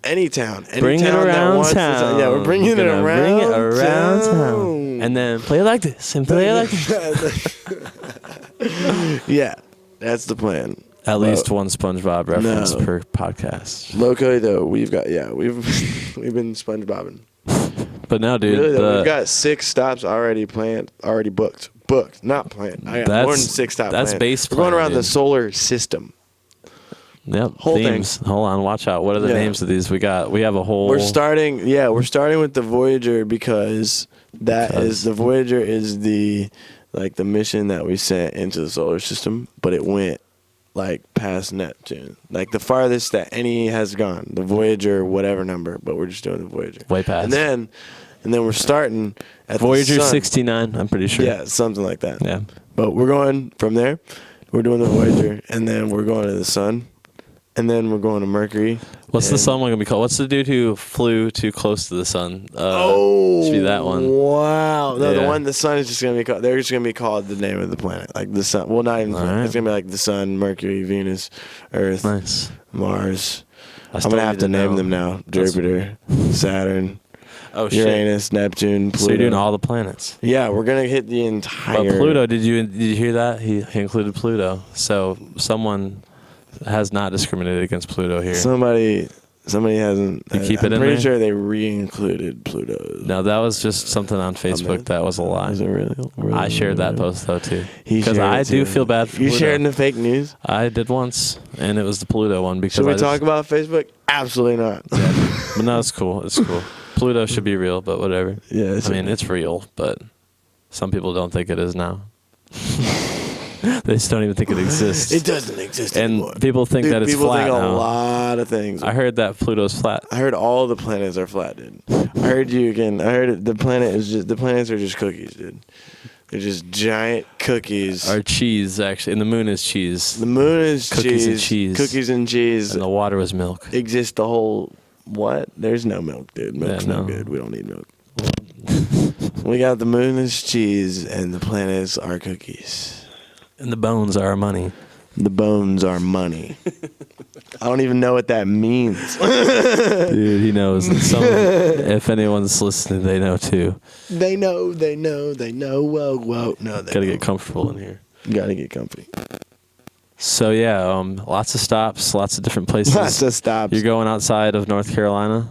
any town. Bring it around town. Yeah, we're bringing it around town. And then play it like this, and play it like this. Yeah, that's the plan. At least one SpongeBob reference per podcast. Locally though, we've been SpongeBobbing. But now, dude, really, we've got 6 stops already planned, already booked, not planned. I got more than 6 stops. That's planned. base. We're going around the solar system. Yep. Whole themes. Thing. Hold on, watch out. What are the names of these? We have a whole. We're starting with the Voyager because the Voyager is the mission that we sent into the solar system, but it went past Neptune, the farthest that any has gone. The Voyager, whatever number, but we're just doing the Voyager. Way past. And then we're starting at Voyager the sun. 69. I'm pretty sure. Yeah, something like that. Yeah. But we're going from there. We're doing the Voyager, and then we're going to the sun, and then we're going to Mercury. What's the sun one gonna be called? What's the dude who flew too close to the sun? Should be that one. Wow. No, the sun is just gonna be called. They're just gonna be called the name of the planet, like the sun. Well, not even. Right. It's gonna be the sun, Mercury, Venus, Earth, Mars. I'm gonna have to name them now: Jupiter, Saturn. Uranus, Neptune, Pluto. So you're doing all the planets. Yeah, we're gonna hit the entire. But Pluto, did you hear that? He included Pluto. So someone has not discriminated against Pluto here. Somebody Somebody hasn't. You keep it I'm in pretty there? sure they re-included Pluto. No, that was just something on Facebook that was a lie. Was it really? I shared that post though too. He Because shared I it, do too. feel bad for You Pluto. shared the fake news. I did once, and it was the Pluto one because Should we I just, talk about Facebook? Absolutely not. But no, it's cool. It's cool. Pluto should be real, but whatever. Yeah, I mean, it's real, but some people don't think it is now. They just don't even think it exists. It doesn't exist and anymore. people think Dude, that it's people flat think a now. lot of things. I heard that Pluto's flat. I heard all the planets are flat, dude. I heard you again. I heard the planets are just cookies, dude. They're just giant cookies. Or cheese, actually. And the moon is cheese. The moon is Cookies cheese. and cheese. Cookies and cheese. And the water was milk. Exist the whole what? There's no milk, dude. Milk's Yeah, no no. good. We don't need milk. We got the moon is cheese and the planets are cookies. And the bones are our money. The bones are money. I don't even know what that means. Dude, he knows. And if anyone's listening, they know too. They know. Whoa. No, they Gotta know. get comfortable in here. Gotta get comfy. So yeah, lots of stops, lots of different places. Lots of stops. You're going outside of North Carolina?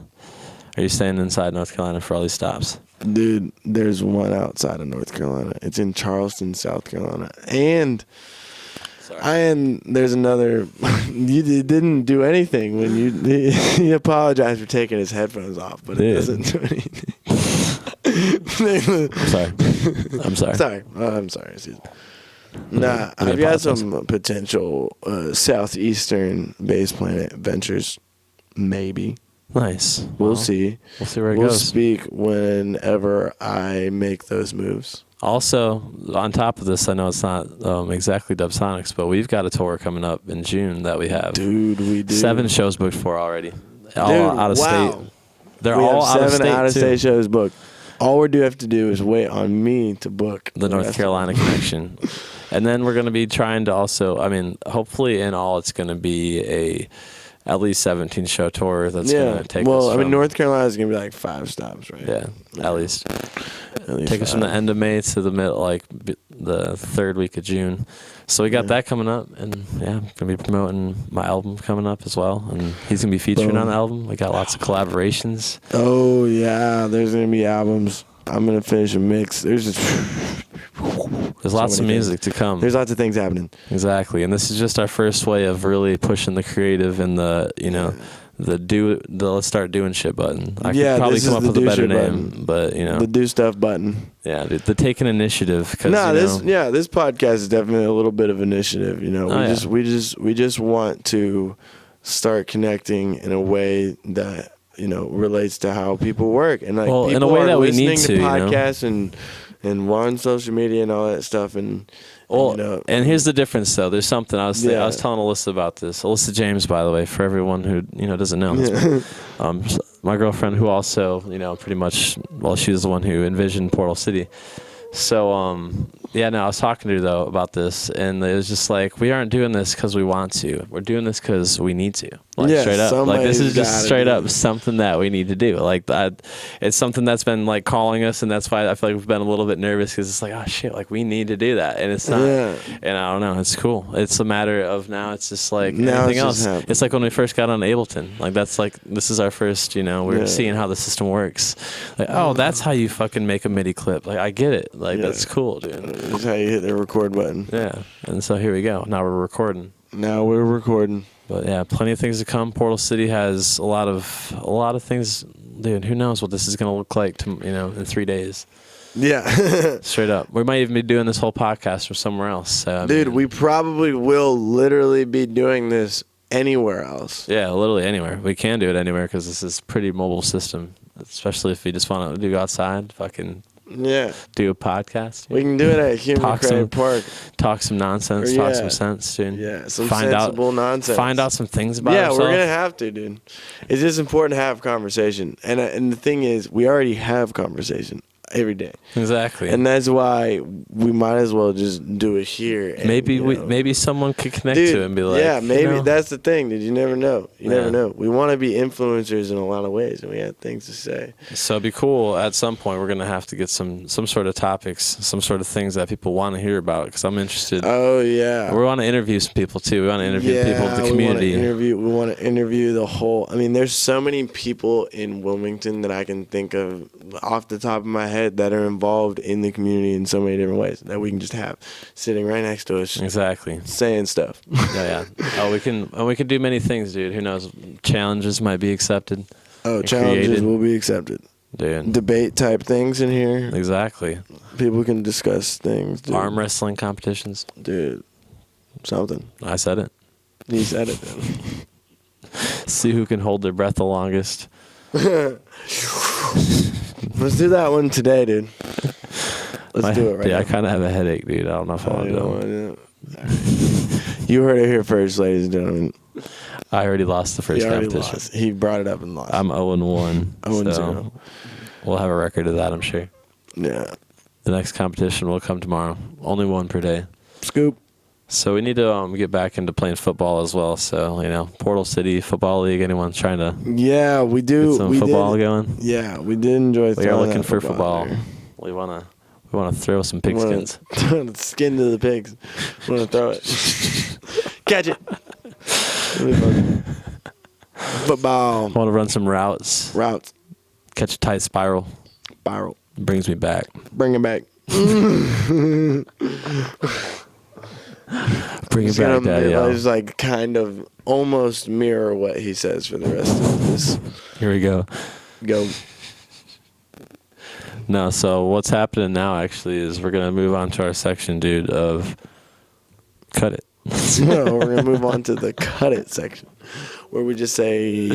Or are you staying inside North Carolina for all these stops? Dude, there's one outside of North Carolina. It's in Charleston, South Carolina. And there's another. You didn't do anything when he apologized for taking his headphones off, but it doesn't do anything. I'm sorry. Sorry. I'm sorry. Excuse me. Nah, Let me I've got apologize. some potential southeastern base planet ventures. Maybe. Nice. We'll Well, see. We'll see where it We'll goes. speak whenever I make those moves. Also, on top of this, I know it's not exactly Dubsonics, but we've got a tour coming up in June that we have. Dude, we do. 7 shows booked for already. All Dude, out of wow. state. They're We all have out of 7 state, out-of-state too. shows booked. All we do have to do is wait on me to book The North rest Carolina of them. connection. And then we're going to be trying to also, I mean, hopefully in all it's going to be at least 17 show tour that's going to take us well, I mean, from, North Carolina is going to be like 5 stops, right? Yeah, at least. At least Take us from the 5. end of May to the the 3rd week of June. So we got that coming up, and yeah, I'm gonna be promoting my album coming up as well, and he's gonna be featuring on the album. We got lots of collaborations. Oh, yeah. There's going to be albums. I'm going to finish a mix. There's just. There's lots of many music to come. There's lots of things happening. Exactly, and this is just our first way of really pushing the creative and the the let's start doing shit button. I Yeah, could probably this come is up the with a do better shit name, button. but The do stuff button. yeah, dude, the taking initiative. Cause, This podcast is definitely a little bit of initiative. You know, Oh, yeah. we just want to start connecting in a way that relates to how people work, and like Well, people in a way are that we listening need to, you know? podcasts and we're on social media and all that stuff, and Well, and here's the difference, though. There's something I was telling Alyssa about this. Alyssa James, by the way, for everyone who doesn't know. My girlfriend, who also pretty much, well, she was the one who envisioned Portal City. So I was talking to her though about this, and it was just like, we aren't doing this because we want to. We're doing this because we need to. Like straight up, like this is just straight up something that we need to do. Like that, it's something that's been like calling us, and that's why I feel like we've been a little bit nervous because it's like, oh shit, like we need to do that, and it's not. Yeah. And I don't know, it's cool. It's a matter of now. It's just like Now anything it's else. just happening. It's like when we first got on Ableton. Like that's like this is our first. We're seeing how the system works. Like that's how you fucking make a MIDI clip. Like I get it. Like that's cool, dude. That's how you hit the record button. Yeah, and so here we go. Now we're recording. Now we're recording. But yeah, plenty of things to come. Portal City has a lot of things. Dude, who knows what this is gonna look like in 3 days. Yeah. Straight up, we might even be doing this whole podcast from somewhere else. So, Dude, we probably will literally be doing this anywhere else. yeah, literally anywhere. We can do it anywhere because this is a pretty mobile system. Especially if you just want to do outside, fucking Yeah. do a podcast. We can do it at Human Talk Credit some- Park. Talk some nonsense. Or, Talk yeah. some sense, dude. Yeah, some find sensible out, nonsense. Find out some things about Yeah, ourselves. we're going to have to, dude. It's just important to have conversation. And the thing is, we already have conversation. every day. Exactly. And that's why we might as well just do it here. And, maybe someone could connect to it and be like, yeah, maybe you know? that's the thing, dude. You never know. You Yeah. never know. We want to be influencers in a lot of ways, and we have things to say. So it'd be cool. At some point, we're gonna have to get some sort of topics, some sort of things that people want to hear about. Because I'm interested. Oh yeah. We want to interview some people too. We want to interview people of the community. We want to interview the whole. I mean, there's so many people in Wilmington that I can think of off the top of my head that are involved in the community in so many different ways that we can just have sitting right next to us. Exactly. Saying stuff. Yeah. Oh, we can do many things, dude. Who knows? Challenges might be accepted. Oh, challenges will be accepted. Dude. Debate type things in here. Exactly. People can discuss things. Dude. Arm wrestling competitions. Dude. Something. I said it. He said it, then. See who can hold their breath the longest. Let's do that one today, dude. Let's do it right now. Yeah, I kind of have a headache, dude. I don't know if I want to do it. You heard it here first, ladies and gentlemen. I already lost the first competition. Lost. He brought it up and lost. I'm 0-1. 0-0. So we'll have a record of that, I'm sure. Yeah. The next competition will come tomorrow. Only one per day. Scoop. So we need to get back into playing football as well. So, Portal City Football League, anyone's trying to we do. get some football going? Yeah, we did enjoy We are looking for football. We want to throw some pigskins. Skin to the pigs. We want to throw it. Catch it. Football. Want to run some routes. Catch a tight spiral. Brings me back. Bring it back. Bring it back, Daddy. It's like kind of almost mirror what he says for the rest of this. Here we go. Go. No, so what's happening now actually is we're going to move on to our section, dude, of cut it. No, we're going to move on to the cut it section where we just say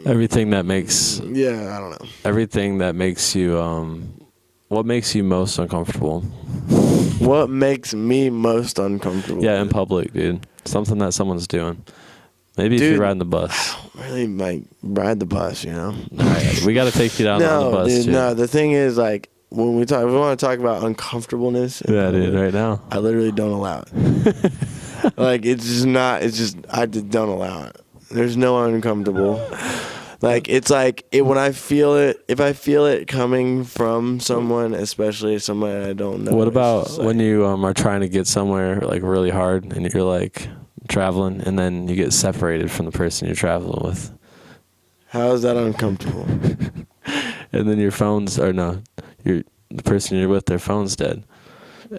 everything that makes... Yeah, I don't know. Everything that makes you... what makes you most uncomfortable? What makes me most uncomfortable? Yeah, in public, dude. Something that someone's doing. Maybe if you're riding the bus. I don't really ride the bus, We got to take you down on the bus, dude. too. No, the thing is, when we want to talk about uncomfortableness. Yeah, dude, right now. I literally don't allow it. It's just not. It's just I just don't allow it. There's no uncomfortable. It's when I feel it. If I feel it coming from someone, especially someone I don't know. What about when you are trying to get somewhere really hard and you're traveling and then you get separated from the person you're traveling with? How is that uncomfortable? And then the person you're with, their phone's dead.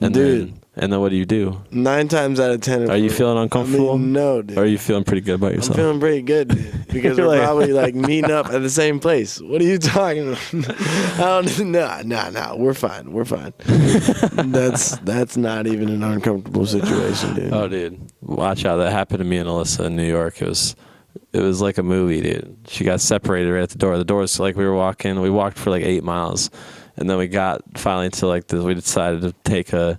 And dude. Then what do you do? 9 times out of 10. Are you feeling uncomfortable? No, dude. Or are you feeling pretty good about yourself? I'm feeling pretty good, dude, because we're probably meeting up at the same place. What are you talking about? No. We're fine. That's not even an uncomfortable situation, dude. Oh, dude. Watch out. That happened to me and Alyssa in New York. It was like a movie, dude. She got separated right at the door. The door's we were walking. We walked for 8 miles. And then we got finally to we decided to take a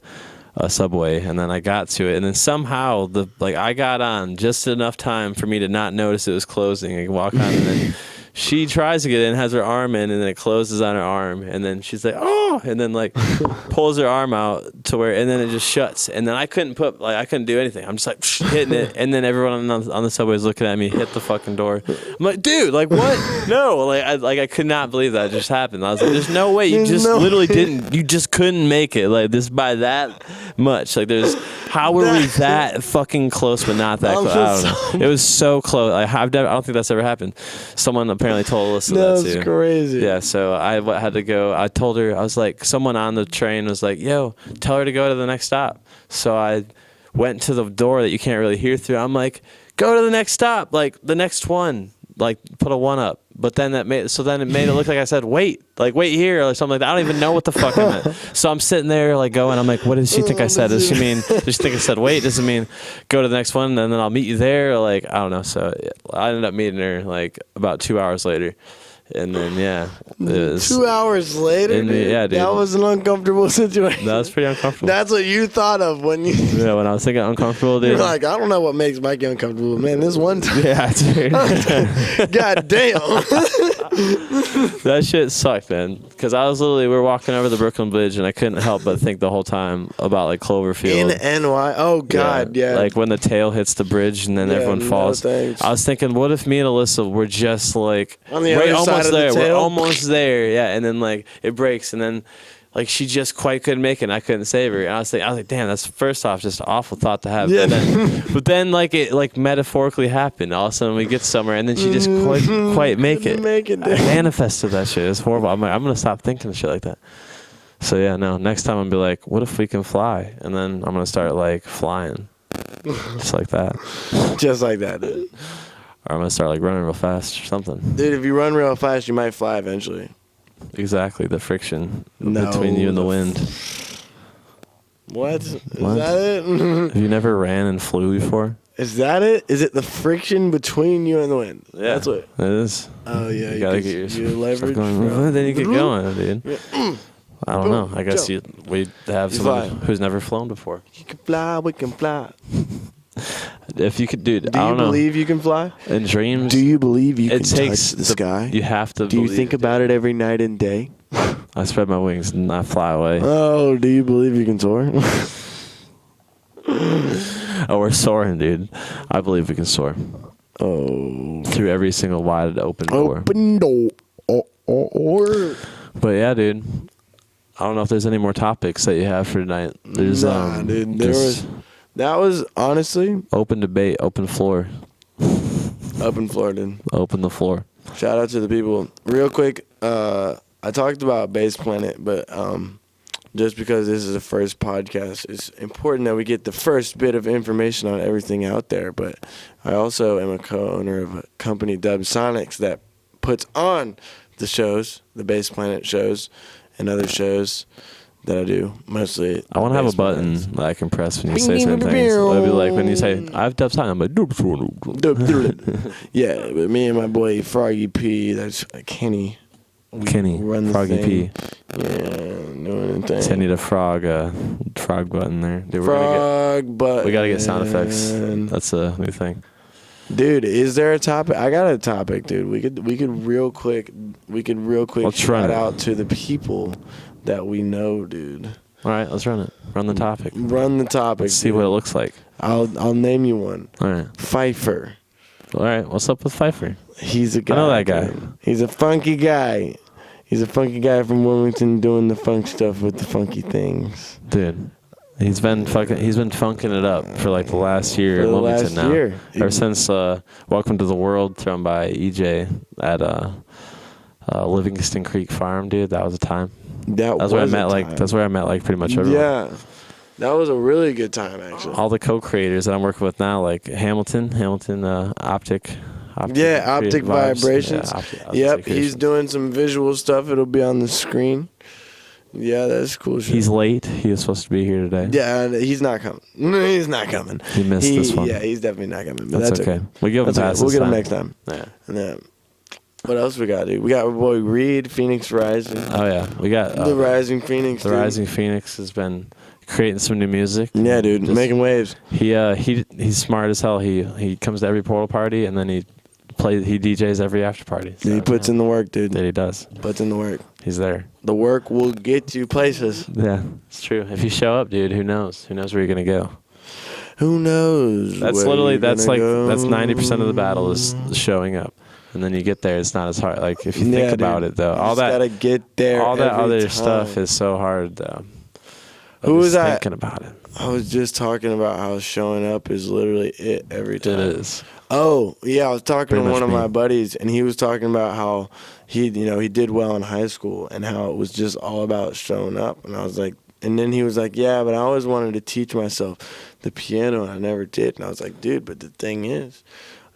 subway, and then I got to it, and then somehow I got on just enough time for me to not notice it was closing. I walk on, and then she tries to get in, has her arm in, and then it closes on her arm, and then she's like, oh, and then pulls her arm out to where, and then it just shuts, and then I couldn't do anything. I'm just hitting it, and then everyone on the subway is looking at me, hit the fucking door. I'm like, dude, what? No, I could not believe that just happened. I was like, there's no way, you literally didn't, you just couldn't make it, this by that much. How were we that fucking close, but not that close? I don't know. It was so close. I don't think that's ever happened. Someone apparently told us that too. That's crazy. Yeah, so I had to go. I told her, I was someone on the train was like, yo, tell her to go to the next stop. So I went to the door that you can't really hear through. I'm like, go to the next stop, the next one, put a 1 up. But then it made it look like I said, wait here or something like that. I don't even know what the fuck I meant. So I'm sitting there going, I'm like, what does she think I said? Does she think I said wait? Does it mean go to the next one and then I'll meet you there? Or I don't know. So I ended up meeting her about 2 hours later. And then, yeah. It was, 2 hours later? Dude, yeah, dude. That was an uncomfortable situation. That was pretty uncomfortable. That's what you thought of when you... Yeah, when I was thinking uncomfortable, dude. You're like, I don't know what makes Mikey uncomfortable. Man, this one time... Yeah, dude. God damn. That shit sucked, man. Because we were walking over the Brooklyn Bridge, and I couldn't help but think the whole time about like Cloverfield. In NY. Oh God, yeah. Like when the tail hits the bridge and then everyone falls. I was thinking, what if me and Alyssa were just like on the other side of the tail? We're almost there, yeah. And then like it breaks, and then like she just quite couldn't make it. And I couldn't save her. And I was like, damn, that's first off just an awful thought to have. Yeah. But then like it like metaphorically happened. All of a sudden we get somewhere, and then she just quite make it. I manifested that shit. It's horrible. I'm like, I'm gonna stop thinking shit like that. So yeah, no. Next time I'm gonna be like, what if we can fly? And then I'm gonna start like flying, just like that. Just like that, dude. Or I'm gonna start like running real fast or something. Dude, if you run real fast, you might fly eventually. Exactly, the friction between you and the wind. What? Is that it? Have you never ran and flew before? Is that it? Is it the friction between you and the wind? Yeah, that's what it is. Oh yeah, you gotta get your leverage. Going, then you get going, dude. Yeah. I don't know. I guess we have someone who's never flown before. You can fly. We can fly. If you could, dude. Do you believe you can fly? In dreams. Do you believe you can touch the sky? You have to. Do you think about it every night and day? I spread my wings and I fly away. Oh, do you believe you can soar? Oh, we're soaring, dude. I believe we can soar. Oh. Through every single wide open door. Open door. But yeah, dude. I don't know if there's any more topics that you have for tonight. There's dude. That was honestly open debate, open floor. Open floor, dude. Open the floor. Shout out to the people. Real quick, I talked about Base Planet, but just because this is the first podcast, it's important that we get the first bit of information on everything out there. But I also am a co-owner of a company dubbed Sonics that puts on the shows, the Base Planet shows, and other shows that I do, mostly. I want to have a button that I can press when you say certain things. It'll be like when you say, I've dubbed time, I'm like, yeah, but me and my boy Froggy P, that's Kenny. Run the Froggy thing. P. Yeah, doing the thing. So I need a frog button there. Dude, button. We gotta get sound effects. That's a new thing. Dude, is there a topic? I got a topic, dude. We could real quick shout out to the people that we know, dude. All right, let's run it. Run the topic. Let's see what it looks like. I'll name you one. All right. Pfeiffer. All right, what's up with Pfeiffer? He's a guy. I know that guy. Dude. He's a funky guy. He's a funky guy from Wilmington doing the funk stuff with the funky things. Dude, he's been funking it up for like the last year in Wilmington now. Ever since Welcome to the World thrown by EJ at Livingston Creek Farm, dude. That was a time. That's where I met pretty much everyone. Yeah. That was a really good time, actually. All the co-creators that I'm working with now, like Hamilton, Optic Vibrations. Yeah, he's doing some visual stuff. It'll be on the screen. Yeah, that's cool shit. He's late. He was supposed to be here today. Yeah, he's not coming. He's not coming. He missed this one. Yeah, he's definitely not coming. But that's okay. We give him passes. We'll get him next time. Yeah. And then, what else we got, dude? We got our boy Reed, Phoenix Rising. Oh yeah, we got the Rising Phoenix. The Rising Phoenix has been creating some new music. Yeah, dude, making waves. He's smart as hell. He comes to every portal party and then he DJs every after party. So, he puts in the work, dude. That he does. Puts in the work. He's there. The work will get you places. Yeah, it's true. If you show up, dude, who knows? Who knows where you're gonna go? Who knows? That's 90% of the battle is showing up. And then you get there, it's not as hard. Like if you think about it, though, gotta get there. All that other stuff is so hard, though. Who was I thinking about it? I was just talking about how showing up is literally it every time. It is. Oh yeah, I was talking to one of my buddies, and he was talking about how he did well in high school, and how it was just all about showing up. And I was like, and then he was like, yeah, but I always wanted to teach myself the piano, and I never did. And I was like, dude, but the thing is,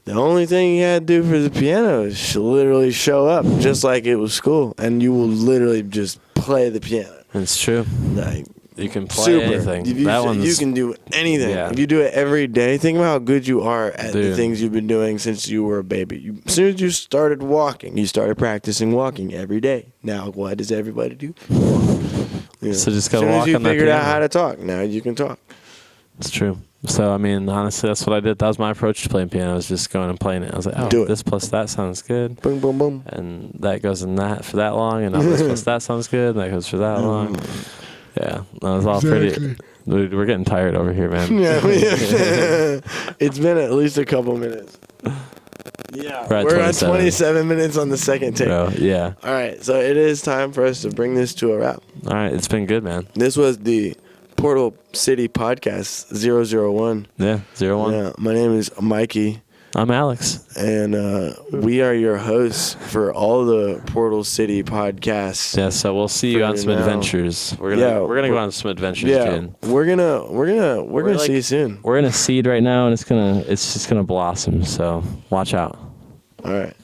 the only thing you had to do for the piano is literally show up, just like it was school, and you will literally just play the piano. It's true. Like, you can play anything. You can do anything. Yeah. If you do it every day, think about how good you are at the things you've been doing since you were a baby. As soon as you started walking, you started practicing walking every day. Now, what does everybody do? So just gotta walk on that piano. As soon as you figured out how to talk, now you can talk. It's true. So, I mean, honestly, that's what I did. That was my approach to playing piano, was just going and playing it. I was like, Do it. this plus that sounds good. Boom, boom, boom. And that goes in that for that long, and now this plus that sounds good, and that goes for that long. Yeah, that was all pretty. Dude, we're getting tired over here, man. Yeah, it's been at least a couple minutes. Yeah, we're at 27 minutes on the second take. Bro, yeah. All right, so it is time for us to bring this to a wrap. All right, it's been good, man. This was the Portal City Podcast 001. Yeah, 01. Yeah, my name is Mikey. I'm Alex. And we are your hosts for all the Portal City podcasts. Yeah, so we'll see you on some adventures. We're gonna go on some adventures, dude. We're gonna see you soon. We're in a seed right now, and it's just gonna blossom. So watch out. All right.